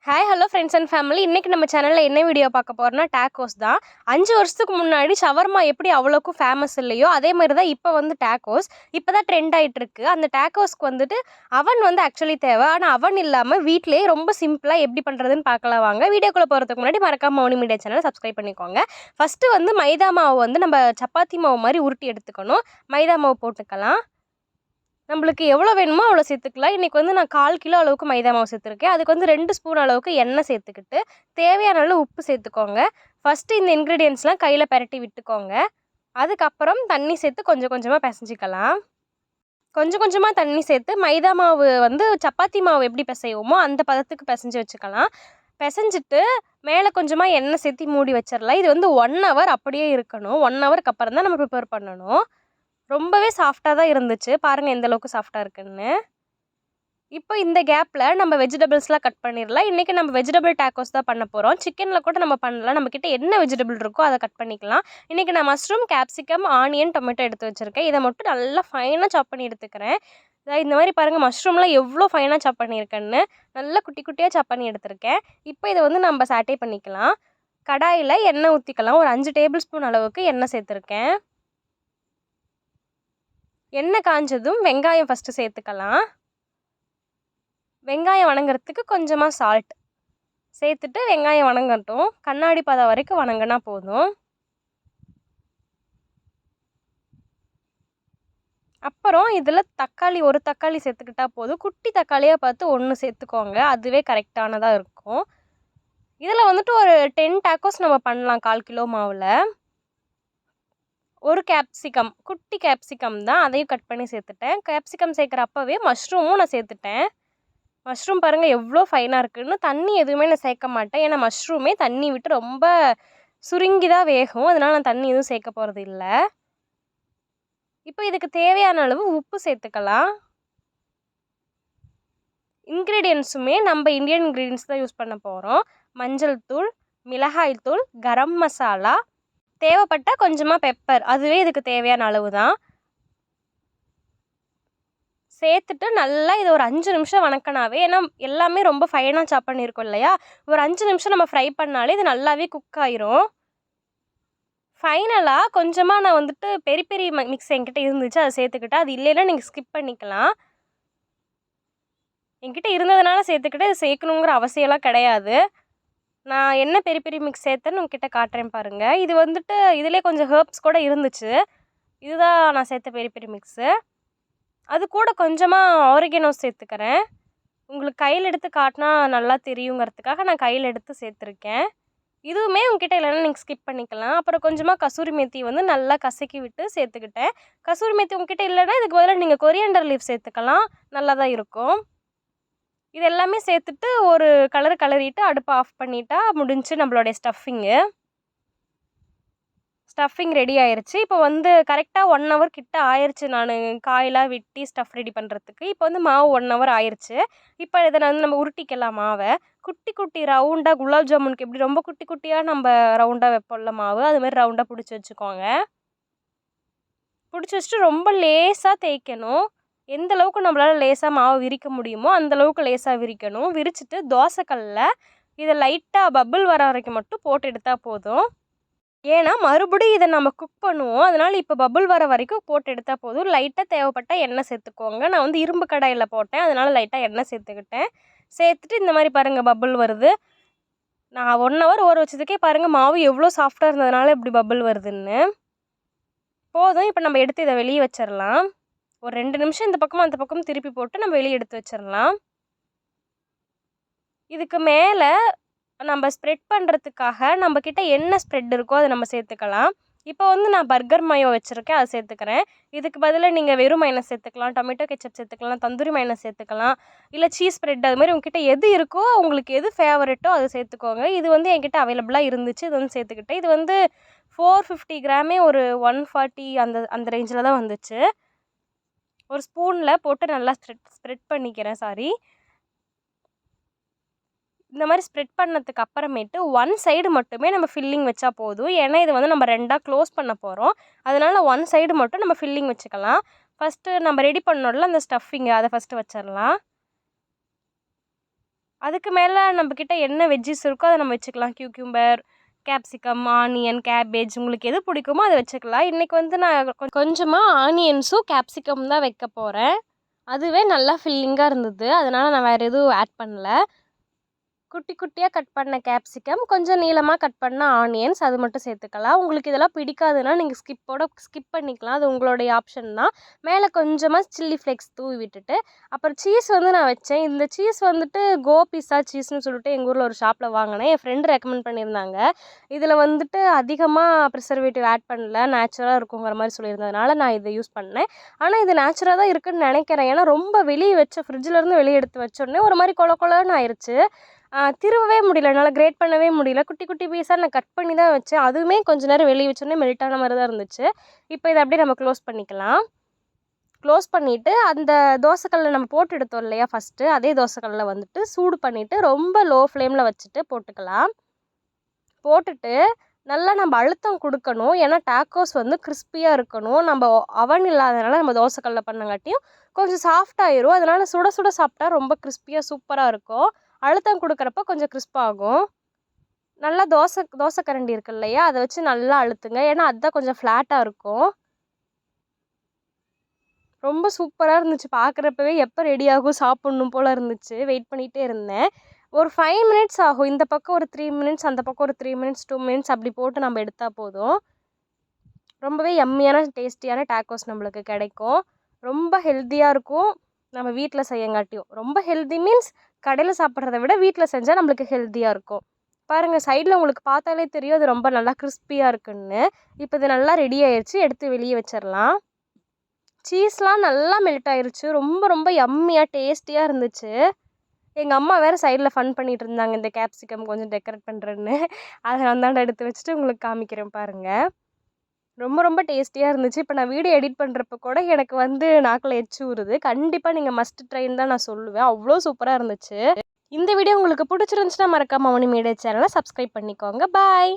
Hi hello friends and family. இன்றைக்கி நம்ம சேனலில் என்ன வீடியோ பார்க்க போகிறோம்னா டேக்கோஸ் தான். 5 வருஷத்துக்கு முன்னாடி ஷவர்மா எப்படி அவ்வளோக்கும் ஃபேமஸ் இல்லையோ அதே மாதிரி தான் இப்போ வந்து டேக்கோஸ் இப்போ தான் ட்ரெண்ட் ஆகிட்டுருக்கு. அந்த டேக்கோஸ்க்கு வந்துட்டு அவன் வந்து ஆக்சுவலி தேவை. ஆனால் அவன் இல்லாமல் வீட்டிலேயே ரொம்ப சிம்பிளாக எப்படி பண்ணுறதுன்னு பார்க்கலாம் வாங்க. வீடியோக்குள்ளே போகிறதுக்கு முன்னாடி மறக்காம மௌனி மீடியா சேனலை சப்ஸ்கிரைப் பண்ணிக்கோங்க. ஃபஸ்ட்டு வந்து மைதா மாவு வந்து நம்ம சப்பாத்தி மாவு மாதிரி உருட்டி எடுத்துக்கணும். மைதா மாவு போட்டுக்கலாம். நம்மளுக்கு எவ்வளோ வேணுமோ அவ்வளோ சேர்த்துக்கலாம். இன்றைக்கி வந்து நான் 1/4 கிலோ அளவுக்கு மைதா மாவு சேர்த்துருக்கேன். அதுக்கு வந்து 2 ஸ்பூன் அளவுக்கு எண்ணெய் சேர்த்துக்கிட்டு தேவையான அளவு உப்பு சேர்த்துக்கோங்க. ஃபஸ்ட்டு இந்த இன்க்ரீடியன்ட்ஸ்லாம் கையில் பெரட்டி விட்டுக்கோங்க. அதுக்கப்புறம் தண்ணி சேர்த்து கொஞ்சம் கொஞ்சமாக பிசைஞ்சிக்கலாம். கொஞ்சம் கொஞ்சமாக தண்ணி சேர்த்து மைதா மாவு வந்து சப்பாத்தி மாவு எப்படி பிசைவோமோ அந்த பதத்துக்கு பிசைஞ்சு வச்சுக்கலாம். பிசைஞ்சிட்டு மேலே கொஞ்சமாக எண்ணெய் சேர்த்து மூடி வச்சிடலாம். இது வந்து 1 ஹவர் அப்படியே இருக்கணும். 1 ஹவருக்கு அப்புறம் தான் நம்ம ப்ரிப்பேர் பண்ணணும். ரொம்பவே சாஃப்டாக தான் இருந்துச்சு. பாருங்கள் எந்த அளவுக்கு சாஃப்டாக இருக்குன்னு. இப்போ இந்த கேப்பில் நம்ம வெஜிடபிள்ஸ்லாம் கட் பண்ணிடலாம். இன்றைக்கி நம்ம வெஜிடபிள் டேக்கோஸ் தான் பண்ண போகிறோம். சிக்கனில் கூட நம்ம பண்ணலாம். நம்மக்கிட்ட என்ன வெஜிடபிள் இருக்கோ அதை கட் பண்ணிக்கலாம். இன்றைக்கி நான் மஷ்ரூம், கேப்சிகம், ஆனியன், டொமேட்டோ எடுத்து வச்சுருக்கேன். இதை மட்டும் நல்லா ஃபைனாக சாப் பண்ணி எடுத்துக்கிறேன். இந்த மாதிரி பாருங்கள் மஷ்ரூம்லாம் எவ்வளோ ஃபைனாக சாப் பண்ணியிருக்கேன்னு. நல்லா குட்டி குட்டியாக சாப் பண்ணி எடுத்திருக்கேன். இப்போ இதை வந்து நம்ம சாட்டே பண்ணிக்கலாம். கடாயில் எண்ணெய் ஊற்றிக்கலாம். ஒரு 5 டேபிள் ஸ்பூன் அளவுக்கு எண்ணெய் சேர்த்துருக்கேன். எண்ணெய் காஞ்சதும் வெங்காயம் ஃபஸ்ட்டு சேர்த்துக்கலாம். வெங்காயம் வணங்குறதுக்கு கொஞ்சமாக சால்ட் சேர்த்துட்டு வெங்காயம் வணங்கட்டும். கண்ணாடி பதம் வரைக்கும் வணங்கினா போதும். அப்புறம் இதில் தக்காளி, ஒரு தக்காளி சேர்த்துக்கிட்டா போதும். குட்டி தக்காளியாக பார்த்து 1 சேர்த்துக்கோங்க. அதுவே கரெக்டானதாக இருக்கும். இதில் வந்துட்டு ஒரு 10 டேக்கோஸ் நம்ம பண்ணலாம் 1/4 கிலோ மாவில். ஒரு கேப்சிகம், குட்டி கேப்சிகம் தான், அதையும் கட் பண்ணி சேர்த்துட்டேன். கேப்சிகம் சேர்க்குற அப்போவே மஷ்ரூமும் நான் சேர்த்துட்டேன். மஷ்ரூம் பாருங்கள் எவ்வளோ ஃபைனாக இருக்குதுன்னு. தண்ணி எதுவுமே நான் சேர்க்க மாட்டேன். ஏன்னா மஷ்ரூமே தண்ணி விட்டு ரொம்ப சுருங்கி தான் வேகும். அதனால் நான் தண்ணி எதுவும் சேர்க்க போகிறது இல்லை. இப்போ இதுக்கு தேவையான அளவு உப்பு சேர்த்துக்கலாம். இன்க்ரீடியன்ஸுமே நம்ம இந்தியன் இன்க்ரீடியன்ஸ் தான் யூஸ் பண்ண போகிறோம். மஞ்சள் தூள், மிளகாய் தூள், கரம் மசாலா, தேவைப்பட்டால் கொஞ்சமாக பெப்பர், அதுவே இதுக்கு தேவையான அளவு தான். சேர்த்துட்டு நல்லா இதை ஒரு 5 நிமிஷம் வணக்கினாவே, ஏன்னா எல்லாமே ரொம்ப ஃபைனாக சாப் பண்ணியிருக்கோம் இல்லையா, ஒரு 5 நிமிஷம் நம்ம ஃப்ரை பண்ணாலே இது நல்லாவே குக் ஆயிரும். ஃபைனலாக கொஞ்சமாக நான் வந்துட்டு பெரி பெரி மிக்ஸ் என்கிட்ட இருந்துச்சு, அதை சேர்த்துக்கிட்டேன். அது இல்லைன்னா நீங்கள் ஸ்கிப் பண்ணிக்கலாம். என்கிட்ட இருந்ததுனால சேர்த்துக்கிட்டு இது சேர்க்கணுங்கிற அவசியம்லாம் கிடையாது. நான் என்ன பெரி பெரி மிக்ஸ் சேர்த்தேன்னு உங்ககிட்ட காட்டுறேன் பாருங்கள். இது வந்துட்டு இதிலே கொஞ்சம் ஹெர்ப்ஸ் கூட இருந்துச்சு. இதுதான் நான் சேர்த்த பெரி பெரி மிக்ஸு. அது கூட கொஞ்சமாக ஆரிகனோ சேர்த்துக்கிறேன். உங்களுக்கு கையில் எடுத்து காட்டினா நல்லா தெரியுங்கிறதுக்காக நான் கையில் எடுத்து சேர்த்துருக்கேன். இதுவுமே உங்ககிட்ட இல்லைன்னா நீங்கள் ஸ்கிப் பண்ணிக்கலாம். அப்புறம் கொஞ்சமாக கசூரி மேத்தி வந்து நல்லா கசக்கி விட்டு சேர்த்துக்கிட்டேன். கசூரி மேத்தி உங்ககிட்ட இல்லைன்னா இதுக்கு பதிலாக நீங்கள் கொரியாண்டர் லீஃப் சேர்த்துக்கலாம், நல்லா தான் இருக்கும். இது எல்லாமே சேர்த்துட்டு ஒரு கலரிட்டு அடுப்பை ஆஃப் பண்ணிட்டா முடிஞ்சு நம்மளுடைய ஸ்டஃபிங் ரெடி ஆயிடுச்சு. இப்போ வந்து கரெக்டாக 1 ஹவர் கிட்ட ஆயிடுச்சு. நான் காயெல்லாம் வெட்டி ஸ்டஃப் ரெடி பண்ணுறதுக்கு. இப்போ வந்து மாவு 1 ஹவர் ஆயிடுச்சு. இப்போ இதை வந்து நம்ம உருட்டிக்கலாம் மாவை. குட்டி குட்டி ரவுண்டாக குலாப் ஜாமுனுக்கு எப்படி ரொம்ப குட்டி குட்டியாக நம்ம ரவுண்டாக வைப்போம்ல மாவு, அதுமாதிரி ரவுண்டாக பிடிச்சி வச்சுக்கோங்க. பிடிச்சி வச்சுட்டு ரொம்ப லேசாக தேய்க்கணும். எந்த அளவுக்கு நம்மளால் லேசாக மாவு விரிக்க முடியுமோ அந்தளவுக்கு லேசாக விரிக்கணும். விரிச்சிட்டு தோசைக்கல்லில் இதை லைட்டாக பபிள் வர வரைக்கும் மட்டும் போட்டு எடுத்தால் போதும். ஏன்னா மறுபடியும் இதை நம்ம குக் பண்ணுவோம். அதனால் இப்போ பபிள் வர வரைக்கும் போட்டு எடுத்தால் போதும். லைட்டாக தேவைப்பட்டால் எண்ணெய் சேர்த்துக்கோங்க. நான் வந்து இரும்பு கடாயில் போட்டேன், அதனால் லைட்டாக எண்ணெய் சேர்த்துக்கிட்டேன். சேர்த்துட்டு இந்த மாதிரி பாருங்கள் பபிள் வருது. நான் 1 ஹவர் ஊற வச்சதுக்கே பாருங்கள் மாவு எவ்வளோ சாஃப்டாக இருந்ததுனால இப்படி பபிள் வருதுன்னு. போதும். இப்போ நம்ம எடுத்து இதை வெளியே வச்சிடலாம். ஒரு 2 நிமிஷம் இந்த பக்கமும் அந்த பக்கமும் திருப்பி போட்டு நம்ம வெளியே எடுத்து வச்சிடலாம். இதுக்கு மேலே நம்ம ஸ்ப்ரெட் பண்ணுறதுக்காக நம்மக்கிட்ட என்ன ஸ்ப்ரெட் இருக்கோ அதை நம்ம சேர்த்துக்கலாம். இப்போ வந்து நான் பர்கர் மயோ வச்சுருக்கேன், அதை சேர்த்துக்கிறேன். இதுக்கு பதிலாக நீங்கள் வெறும் மைனஸ் சேர்த்துக்கலாம், டொமேட்டோ கெச்சப் சேர்த்துக்கலாம், தந்தூரி மைனஸ் சேர்த்துக்கலாம், இல்லை சீஸ் ஸ்ப்ரெட், அது மாதிரி உங்ககிட்ட எது இருக்கோ உங்களுக்கு எது ஃபேவரெட்டோ அதை சேர்த்துக்கோங்க. இது வந்து என்கிட்ட அவைலபிளாக இருந்துச்சு, இது வந்து சேர்த்துக்கிட்டேன். இது வந்து 450 கிராமே ஒரு 140 அந்த ரேஞ்சில் தான் வந்துச்சு. ஒரு ஸ்பூனில் போட்டு நல்லா ஸ்ப்ரெட் பண்ணிக்கிறேன். இந்த மாதிரி ஸ்ப்ரெட் பண்ணதுக்கு அப்புறமேட்டு 1 சைடு மட்டுமே நம்ம ஃபில்லிங் வச்சா போதும். ஏன்னா இது வந்து நம்ம 2ஆக க்ளோஸ் பண்ண போகிறோம். அதனால் 1 சைடு மட்டும் நம்ம ஃபில்லிங் வச்சுக்கலாம். ஃபஸ்ட்டு நம்ம ரெடி பண்ணோம்ல அந்த ஸ்டஃபிங்கு, அதை ஃபஸ்ட்டு வச்சிடலாம். அதுக்கு மேலே நம்மக்கிட்ட என்ன வெஜ்ஜிஸ் இருக்கோ அதை நம்ம வச்சுக்கலாம். கியூக்யூம்பர், கேப்சிகம், ஆனியன், கேபேஜ் உங்களுக்கு எது பிடிக்குமோ அதை வச்சுக்கலாம். இன்றைக்கி வந்து நான் கொஞ்சமாக ஆனியன்ஸும் கேப்சிகம் தான் வைக்க போகிறேன். அதுவே நல்லா ஃபில்லிங்காக இருந்தது, அதனால் நான் வேறு எதுவும் ஆட் பண்ணல. குட்டி குட்டியாக கட் பண்ண கேப்சிகம், கொஞ்சம் நீளமாக கட் பண்ண ஆனியன்ஸ் அது மட்டும் சேர்த்துக்கலாம். உங்களுக்கு இதெல்லாம் பிடிக்காதுன்னா நீங்கள் ஸ்கிப் பண்ணிக்கலாம், அது உங்களுடைய ஆப்ஷன் தான். மேலே கொஞ்சமாக சில்லி ஃப்ளேக்ஸ் தூவி விட்டுட்டு அப்புறம் சீஸ் வந்து நான் வச்சேன். இந்த சீஸ் வந்துட்டு கோ பிஸா சீஸ்னு சொல்லிட்டு எங்கள் ஊரில் ஒரு ஷாப்பில் வாங்கினேன். என் ஃப்ரெண்டு ரெக்கமெண்ட் பண்ணியிருந்தாங்க. இதில் வந்துட்டு அதிகமாக ப்ரிசர்வேட்டிவ் ஆட் பண்ணல, நேச்சுரலாக இருக்குங்கிற மாதிரி சொல்லியிருந்ததுனால நான் இதை யூஸ் பண்ணேன். ஆனால் இது நேச்சுரலாக தான் இருக்குதுன்னு நினைக்கிறேன். ஏன்னா ரொம்ப வெளியே வச்ச ஃப்ரிட்ஜிலேருந்து வெளியே எடுத்து வச்சோடனே ஒரு மாதிரி கொலன்னு ஆயிடுச்சு. திருவவே முடியல, என்னால் கிரேட் பண்ணவே முடியல. குட்டி குட்டி பீஸாக நான் கட் பண்ணி தான் வச்சேன். அதுவுமே கொஞ்சம் நேரம் வெளியே வச்சோடனே மெல்ட் ஆன மாதிரி தான் இருந்துச்சு. இப்போ இதை அப்படியே நம்ம க்ளோஸ் பண்ணிக்கலாம். க்ளோஸ் பண்ணிவிட்டு அந்த தோசைக்கல்லில் நம்ம போட்டு எடுத்தோம் இல்லையா ஃபஸ்ட்டு, அதே தோசைக்கல்லில் வந்துட்டு சூடு பண்ணிவிட்டு ரொம்ப லோ ஃப்ளேமில் வச்சுட்டு போட்டுக்கலாம். போட்டுட்டு நல்லா நம்ம அழுத்தம் கொடுக்கணும். ஏன்னா டாக்கோஸ் வந்து கிறிஸ்பியாக இருக்கணும். நம்ம அவன் இல்லாதனால நம்ம தோசைக்கல்லில் பண்ணங்காட்டியும் கொஞ்சம் சாஃப்டாகிரும். அதனால் சுட சுட சாப்பிட்டா ரொம்ப கிறிஸ்பியாக சூப்பராக இருக்கும். அழுத்தம் கொடுக்குறப்ப கொஞ்சம் கிறிஸ்பாகும். நல்லா தோசை கரண்டி இருக்கு இல்லையா, அதை வச்சு நல்லா அழுத்துங்க. ஏன்னா அதுதான் கொஞ்சம் ஃப்ளாட்டாக இருக்கும். ரொம்ப சூப்பராக இருந்துச்சு பார்க்குறப்பவே. எப்போ ரெடி ஆகும் சாப்பிட்ணும் போல் இருந்துச்சு. வெயிட் பண்ணிகிட்டே இருந்தேன். ஒரு 5 மினிட்ஸ் ஆகும். இந்த பக்கம் ஒரு 3 மினிட்ஸ், அந்த பக்கம் ஒரு 3 மினிட்ஸ், 2 மினிட்ஸ் அப்படி போட்டு நம்ம எடுத்தால் போதும். ரொம்பவே யம்மியான டேஸ்டியான டாக்கோஸ் நம்மளுக்கு கிடைக்கும். ரொம்ப ஹெல்த்தியாக இருக்கும் நம்ம வீட்டில் செய்யங்காட்டியும். ரொம்ப ஹெல்த்தி மீன்ஸ் கடையில் சாப்பிட்றத விட வீட்டில் செஞ்சால் நம்மளுக்கு ஹெல்த்தியாக இருக்கும். பாருங்கள், சைடில் உங்களுக்கு பார்த்தாலே தெரியும் அது ரொம்ப நல்லா கிறிஸ்பியாக இருக்குன்னு. இப்போ இது நல்லா ரெடி ஆயிடுச்சு, எடுத்து வெளியே வச்சிடலாம். சீஸ்லாம் நல்லா மெல்ட் ஆயிடுச்சு. ரொம்ப ரொம்ப யம்மியாக டேஸ்டியாக இருந்துச்சு. எங்கள் அம்மா வேறு சைடில் ஃபன் பண்ணிகிட்டு இருந்தாங்க, இந்த கேப்சிகம் கொஞ்சம் டெக்கரேட் பண்ணுறேன்னு. அதை நான் தான் எடுத்து வச்சுட்டு உங்களுக்கு காமிக்கிறேன் பாருங்கள். ரொம்ப ரொம்ப டேஸ்டியாக இருந்துச்சு. இப்போ நான் வீடியோ எடிட் பண்ணுறப்ப கூட எனக்கு வந்து நாக்கில் எச்சி ஊறுது. கண்டிப்பாக நீங்கள் மஸ்ட் ட்ரைன்னு தான் நான் சொல்லுவேன். அவ்வளோ சூப்பராக இருந்துச்சு. இந்த வீடியோ உங்களுக்கு பிடிச்சிருந்துச்சுன்னா மறக்காமல் மணி மீடியா சேனலை சப்ஸ்கிரைப் பண்ணிக்கோங்க. பாய்.